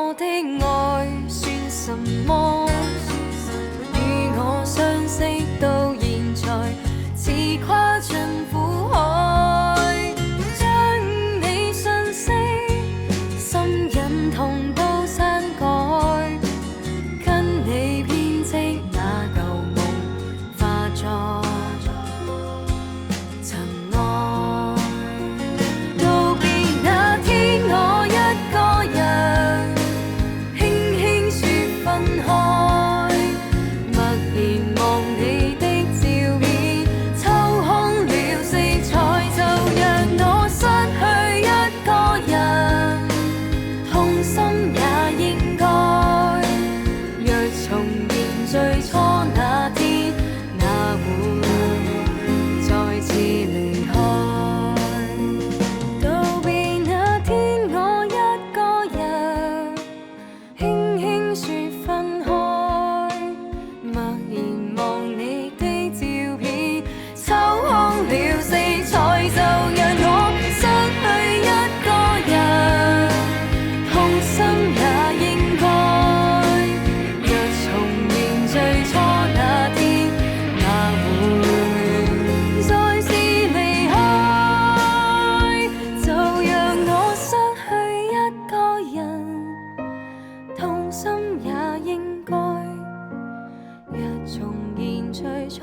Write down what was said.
我的愛算什麼？與我相識到現在，似跨進苦海，將你訊息心引同到山改，跟你編織那舊夢，化作塵埃。道別那天，我一個人輕輕說分開，默然望你的照片，抽空了色彩，就讓我失去一個人，痛心也應該。若重現最初那天，哪會再次離開？道別那天，我一個人輕輕說分開，默然望你的照片，抽空了色彩，就讓我失去一個人，痛心也應該。若重現最初那天，哪會再次離開？就讓我失去一個人，痛心也應該。若重現最初